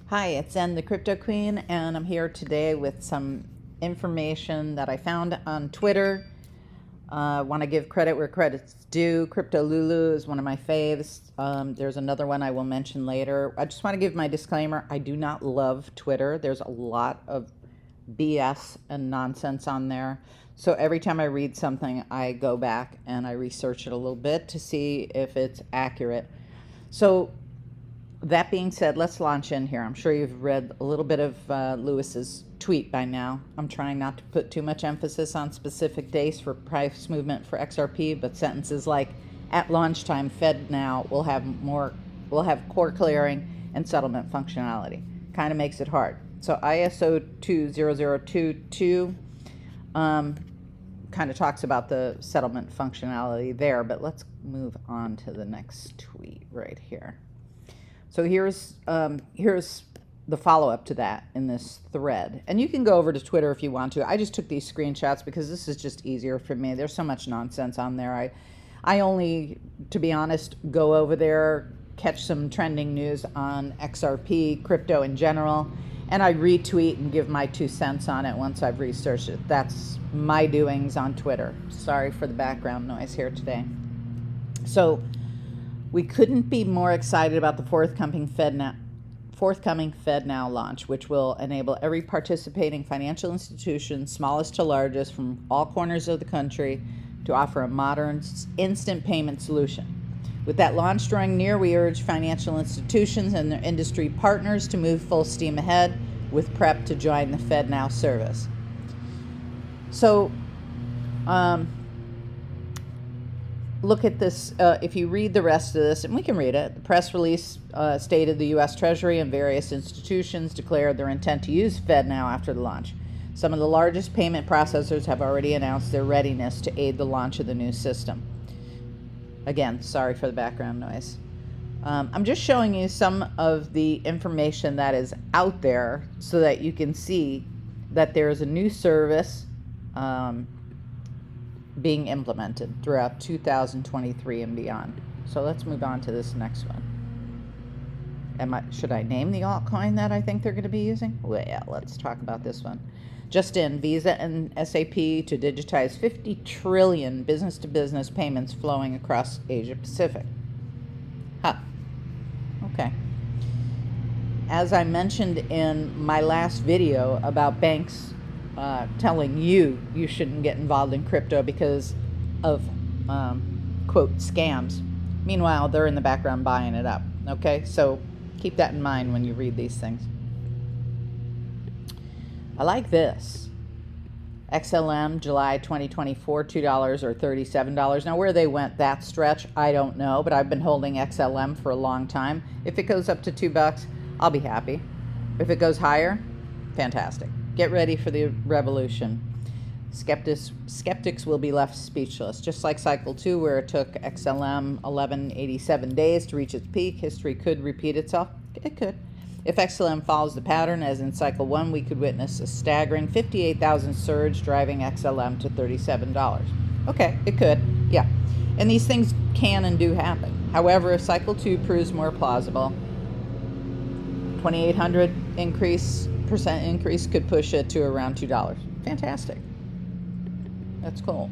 Hi, it's Zen, the Crypto Queen, and I'm here today with some information that I found on Twitter. I want to give credit where credit's due. Crypto Lulu is one of my faves. There's another one I will mention later. I just want to give my disclaimer. I do not love Twitter. There's a lot of BS and nonsense on there. So every time I read something, I go back and I research it a little bit to see if it's accurate. So that being said, let's launch in here. I'm sure you've read a little bit of Lewis's tweet by now. I'm trying not to put too much emphasis on specific days for price movement for XRP, but sentences like at launch time, Fed now will have core clearing and settlement functionality. Kind of makes it hard. So ISO 20022 kind of talks about the settlement functionality there, but let's move on to the next tweet right here. So here's the follow-up to that in this thread. And you can go over to Twitter if you want to. I just took these screenshots because this is just easier for me. There's so much nonsense on there. I only, to be honest, go over there, catch some trending news on XRP, crypto in general, and I retweet and give my 2 cents on it once I've researched it. That's my doings on Twitter. Sorry for the background noise here today. So we couldn't be more excited about the forthcoming FedNow launch, which will enable every participating financial institution, smallest to largest, from all corners of the country, to offer a modern, instant payment solution. With that launch drawing near, we urge financial institutions and their industry partners to move full steam ahead with prep to join the FedNow service. So, look at this. If you read the rest of this, and we can read it, the press release stated the U.S. Treasury and various institutions declared their intent to use FedNow after the launch. Some of the largest payment processors have already announced their readiness to aid the launch of the new system. Again, sorry for the background noise. I'm just showing you some of the information that is out there so that you can see that there is a new service being implemented throughout 2023 and beyond. So let's move on to this next one. Should I name the altcoin that I think they're going to be using? Well, yeah, let's talk about this one. Just in, Visa and SAP to digitize 50 trillion business-to-business payments flowing across Asia Pacific. Okay. As I mentioned in my last video about banks telling you shouldn't get involved in crypto because of, quote, scams. Meanwhile, they're in the background buying it up. Okay, so keep that in mind when you read these things. I like this. XLM, July 2024, $2 or $37. Now, where they went that stretch, I don't know, but I've been holding XLM for a long time. If it goes up to $2, I'll be happy. If it goes higher, fantastic. Get ready for the revolution. Skeptics will be left speechless. Just like Cycle 2, where it took XLM 1187 days to reach its peak, history could repeat itself. It could. If XLM follows the pattern, as in Cycle 1, we could witness a staggering 58,000 surge, driving XLM to $37. Okay, it could, yeah. And these things can and do happen. However, if Cycle 2 proves more plausible, 2,800 percent increase could push it to around $2. Fantastic. That's cool.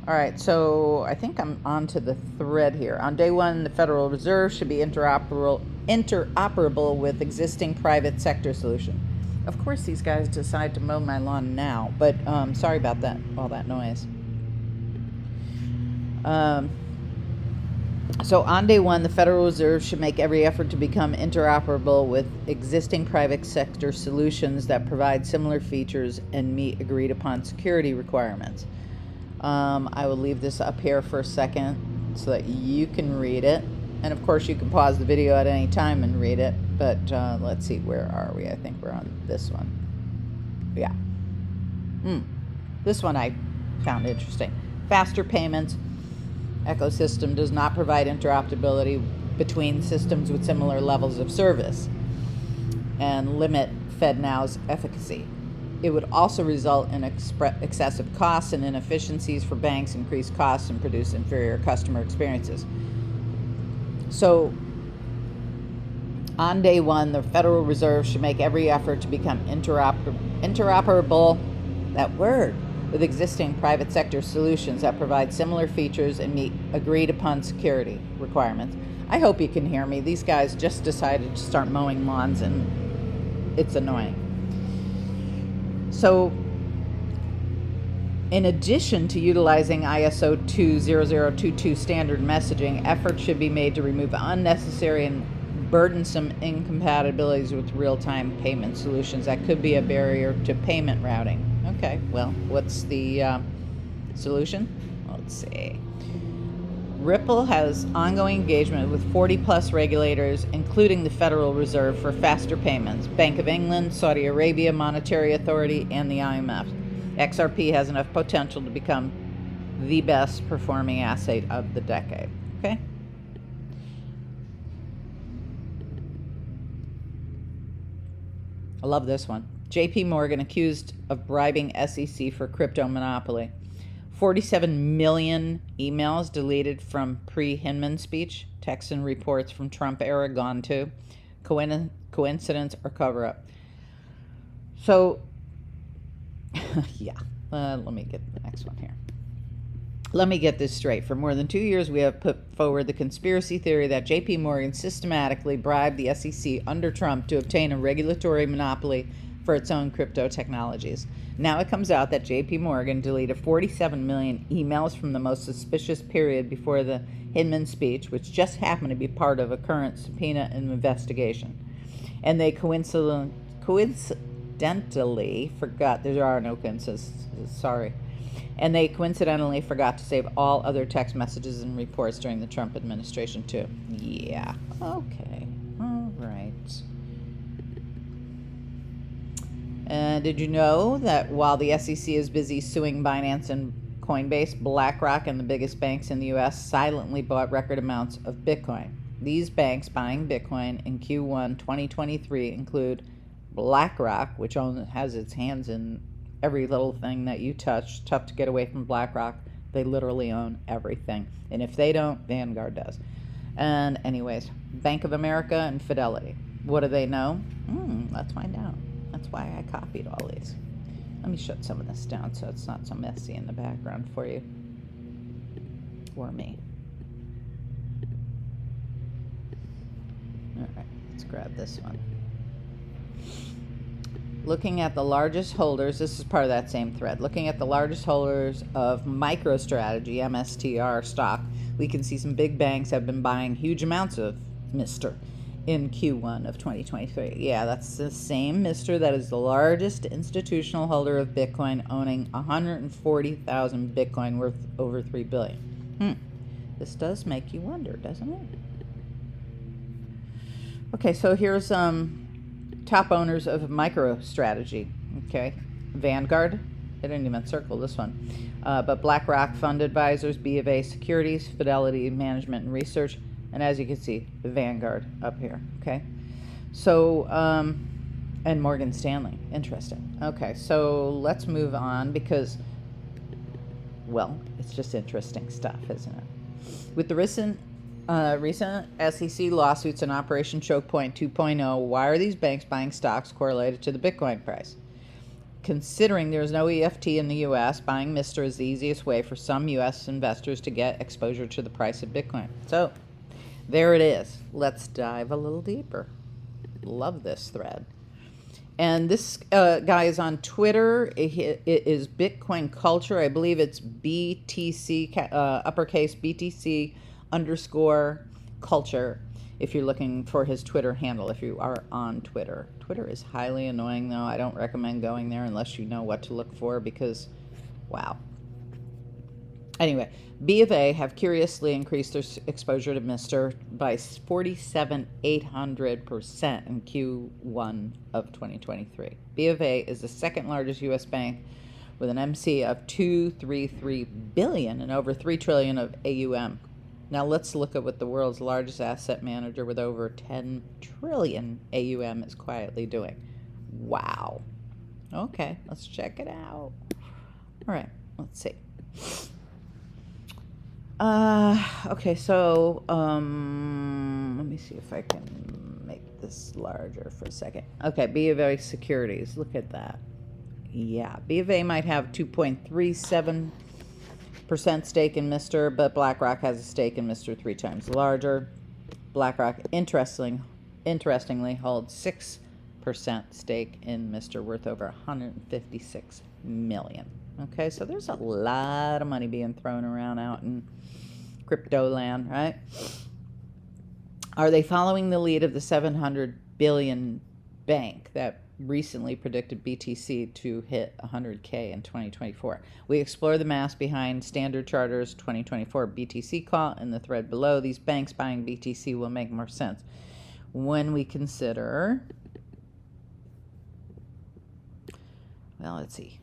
All right, so I think I'm on to the thread here. On day one, the Federal Reserve should be interoperable with existing private sector solution. Of course, these guys decide to mow my lawn now, but sorry about that, all that noise. So on day one, the Federal Reserve should make every effort to become interoperable with existing private sector solutions that provide similar features and meet agreed upon security requirements. I will leave this up here for a second so that you can read it. And of course, you can pause the video at any time and read it. But let's see, where are we? I think we're on this one. Yeah. This one I found interesting. Faster payments. Ecosystem does not provide interoperability between systems with similar levels of service and limit FedNow's efficacy. It would also result in excessive costs and inefficiencies for banks, increase costs, and produce inferior customer experiences. So On day one, the Federal Reserve should make every effort to become interoperable, that word, with existing private sector solutions that provide similar features and meet agreed upon security requirements. I hope you can hear me. These guys just decided to start mowing lawns and it's annoying. So, in addition to utilizing ISO 20022 standard messaging, efforts should be made to remove unnecessary and burdensome incompatibilities with real-time payment solutions that could be a barrier to payment routing. Okay, well, what's the solution? Let's see. Ripple has ongoing engagement with 40-plus regulators, including the Federal Reserve, for faster payments, Bank of England, Saudi Arabia Monetary Authority, and the IMF. XRP has enough potential to become the best performing asset of the decade. Okay? I love this one. JP Morgan accused of bribing SEC for crypto monopoly. 47 million emails deleted from pre-Hinman speech. Texts and reports from Trump era gone too. Coincidence or cover-up? So, yeah. Let me get the next one here. Let me get this straight. For more than 2 years, we have put forward the conspiracy theory that JP Morgan systematically bribed the SEC under Trump to obtain a regulatory monopoly for its own crypto technologies. Now it comes out that JP Morgan deleted 47 million emails from the most suspicious period before the Hinman speech, which just happened to be part of a current subpoena and investigation. And they coincidentally forgot, there are no coincidences, sorry. And they coincidentally forgot to save all other text messages and reports during the Trump administration, too. Yeah. Okay. All right. Did you know that while the SEC is busy suing Binance and COINBASE, BlackRock and the biggest banks in the U.S. silently bought record amounts of Bitcoin? These banks buying Bitcoin in Q1 2023 include BlackRock, which has its hands in every little thing that you touch. Tough to get away from BlackRock. They literally own everything. And if they don't, Vanguard does. And anyways, Bank of America and Fidelity. What do they know? Let's find out. That's why I copied all these. Let me shut some of this down so it's not so messy in the background for you. Or me. All right, let's grab this one. Looking at the largest holders, this is part of that same thread. Looking at the largest holders of MicroStrategy, MSTR stock, we can see some big banks have been buying huge amounts of Mr. in Q1 of 2023. Yeah, that's the same Mr. that is the largest institutional holder of Bitcoin, owning 140,000 Bitcoin worth over $3 billion. This does make you wonder, doesn't it? Okay, so here's top owners of MicroStrategy. Okay, Vanguard. I didn't even circle this one. But BlackRock Fund Advisors, B of A Securities, Fidelity Management and Research, and as you can see, the Vanguard up here. Okay, so and Morgan Stanley. Interesting. Okay, so let's move on because, well, it's just interesting stuff, isn't it? With the recent SEC lawsuits and Operation Choke Point 2.0, why are these banks buying stocks correlated to the Bitcoin price? Considering there's no EFT in the U.S., buying Mr. is the easiest way for some U.S. investors to get exposure to the price of Bitcoin. So, there it is. Let's dive a little deeper. Love this thread. And this guy is on Twitter. It is Bitcoin Culture. I believe it's BTC, uppercase BTC _ culture, if you're looking for his Twitter handle, if you are on Twitter. Twitter is highly annoying, though. I don't recommend going there unless you know what to look for because, wow. Anyway, B of A have curiously increased their exposure to Mr. by 47,800% in Q1 of 2023. B of A is the second largest U.S. bank with an MC of $233 billion and over $3 trillion of AUM. Now let's look at what the world's largest asset manager with over 10 trillion AUM is quietly doing. Wow. Okay, let's check it out. All right, let's see. Okay, so let me see if I can make this larger for a second. Okay, B of A Securities. Look at that. Yeah, B of A might have 2.37% stake in Mr., but BlackRock has a stake in Mr. 3 times larger. BlackRock, interestingly, holds 6% stake in Mr. worth over 156 million. Okay, so there's a lot of money being thrown around out in crypto land, right? Are they following the lead of the 700 billion bank that recently predicted BTC to hit 100K in 2024? We explore the math behind Standard Charter's 2024 BTC call in the thread below. These banks buying BTC will make more sense when we consider, well, let's see.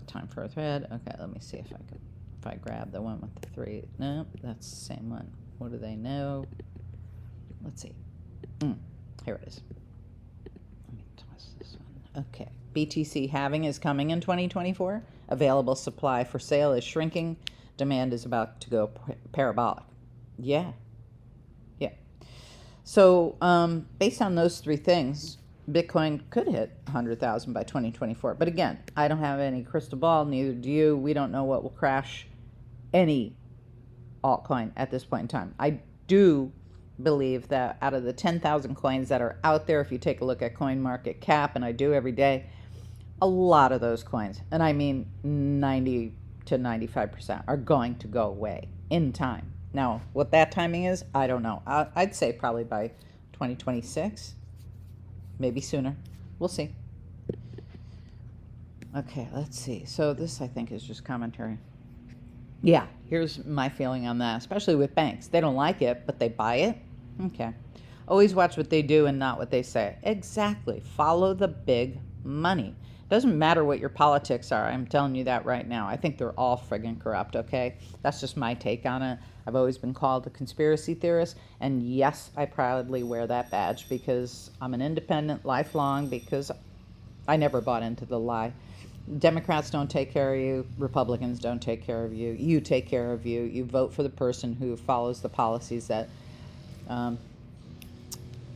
Time for a thread. Okay, let me see if I grab the one with the 3. Nope, that's the same one. What do they know? Let's see. Here it is. Let me toss this one. Okay. BTC halving is coming in 2024. Available supply for sale is shrinking. Demand is about to go parabolic. Yeah. So based on those 3 things, Bitcoin could hit 100,000 by 2024. But again, I don't have any crystal ball, neither do you. We don't know what will crash any altcoin at this point in time. I do believe that out of the 10,000 coins that are out there, if you take a look at CoinMarketCap, and I do every day, a lot of those coins, and I mean 90 to 95%, are going to go away in time. Now, what that timing is, I don't know. I'd say probably by 2026, maybe sooner. We'll see. Okay, let's see. So this, I think, is just commentary. Yeah, here's my feeling on that, especially with banks. They don't like it, but they buy it. Okay. Always watch what they do and not what they say. Exactly. Follow the big money. Doesn't matter what your politics are. I'm telling you that right now. I think they're all friggin' corrupt, okay? That's just my take on it. I've always been called a conspiracy theorist, and yes, I proudly wear that badge because I'm an independent, lifelong, because I never bought into the lie. Democrats don't take care of you. Republicans don't take care of you. You take care of you. You vote for the person who follows the policies that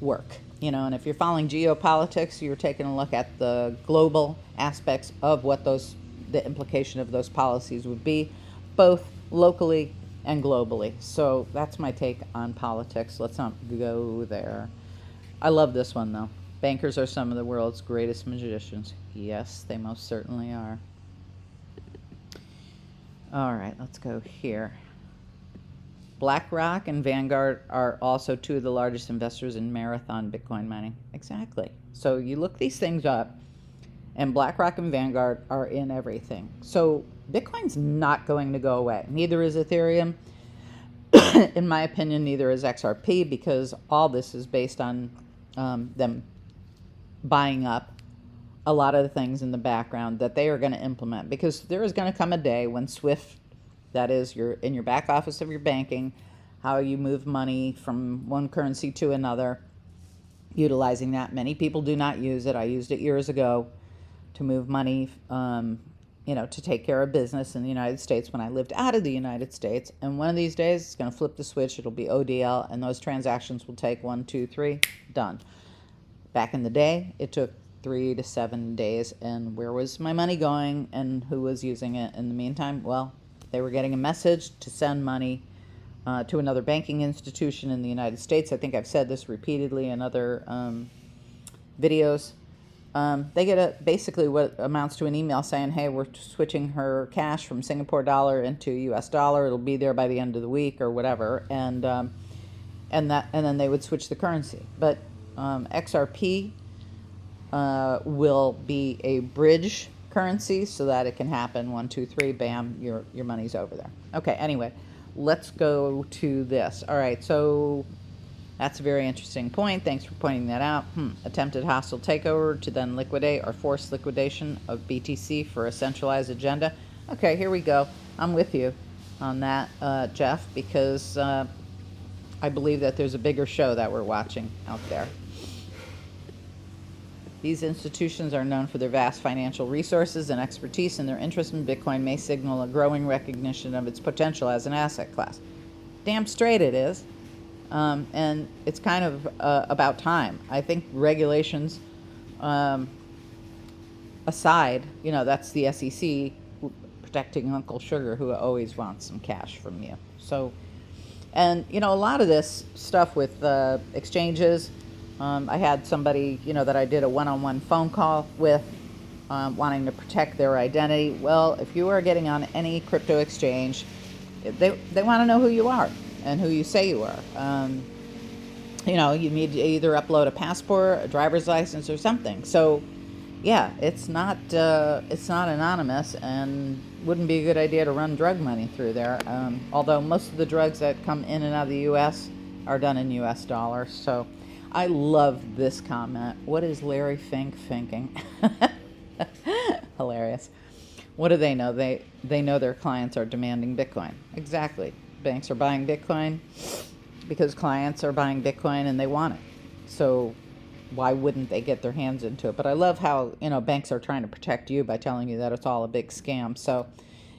work. You know, and if you're following geopolitics, you're taking a look at the global aspects of what the implication of those policies would be, both locally and globally. So that's my take on politics. Let's not go there. I love this one, though. Bankers are some of the world's greatest magicians. Yes, they most certainly are. All right, let's go here. BlackRock and Vanguard are also 2 of the largest investors in marathon Bitcoin mining. Exactly. So you look these things up, and BlackRock and Vanguard are in everything. So Bitcoin's not going to go away. Neither is Ethereum. In my opinion, neither is XRP, because all this is based on them buying up a lot of the things in the background that they are going to implement. Because there is going to come a day when SWIFT, that is, you're in your back office of your banking, how you move money from one currency to another, utilizing that. Many people do not use it. I used it years ago to move money, to take care of business in the United States when I lived out of the United States. And one of these days, it's going to flip the switch. It'll be ODL, and those transactions will take 1, 2, 3, done. Back in the day, it took 3 to 7 days. And where was my money going, and who was using it in the meantime? Well, they were getting a message to send money to another banking institution in the United States. I think I've said this repeatedly in other videos. They get basically what amounts to an email saying, hey, we're switching her cash from Singapore dollar into US dollar. It'll be there by the end of the week or whatever. And then they would switch the currency. But XRP will be a bridge currency so that it can happen 1, 2, 3, bam, your money's over there. Okay, anyway, let's go to this. All right, so that's a very interesting point. Thanks for pointing that out. Attempted hostile takeover to then liquidate or forced liquidation of BTC for a centralized agenda. Okay, here we go. I'm with you on that, Jeff, because I believe that there's a bigger show that we're watching out there. These institutions are known for their vast financial resources and expertise, and their interest in Bitcoin may signal a growing recognition of its potential as an asset class. Damn straight it is. And it's kind of about time. I think regulations aside, that's the SEC protecting Uncle Sugar, who always wants some cash from you. So, and a lot of this stuff with exchanges, I had somebody that I did a one-on-one phone call with, wanting to protect their identity. Well, if you are getting on any crypto exchange, they want to know who you are and who you say you are. You need to either upload a passport, a driver's license, or something. So, yeah, it's not anonymous, and wouldn't be a good idea to run drug money through there. Although most of the drugs that come in and out of the U.S. are done in U.S. dollars. So, I love this comment. What is Larry Fink thinking? Hilarious. What do they know? They know their clients are demanding Bitcoin. Exactly. Banks are buying Bitcoin because clients are buying Bitcoin and they want it. So why wouldn't they get their hands into it? But I love how, banks are trying to protect you by telling you that it's all a big scam. So,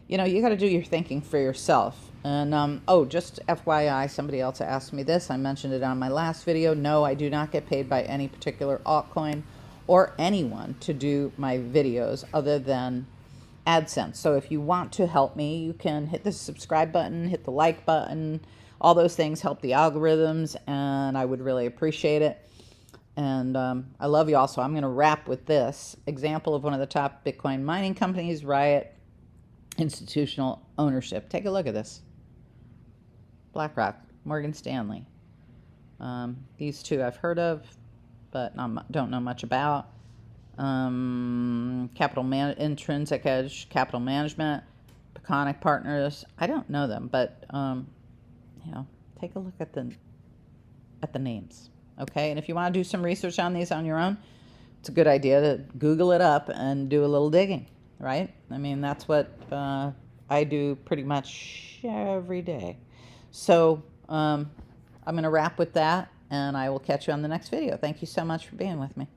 you got to do your thinking for yourself. And, just FYI, somebody else asked me this. I mentioned it on my last video. No, I do not get paid by any particular altcoin or anyone to do my videos other than AdSense. So if you want to help me, you can hit the subscribe button, hit the like button. All those things help the algorithms, and I would really appreciate it. And I love you all. So I'm going to wrap with this example of one of the top Bitcoin mining companies, Riot Institutional Ownership. Take a look at this. BlackRock, Morgan Stanley. These two I've heard of, but don't know much about. Intrinsic Edge Capital Management, Peconic Partners. I don't know them, but take a look at the names. Okay, and if you want to do some research on these on your own, it's a good idea to Google it up and do a little digging, right? I mean, that's what I do pretty much every day. So I'm going to wrap with that, and I will catch you on the next video. Thank you so much for being with me.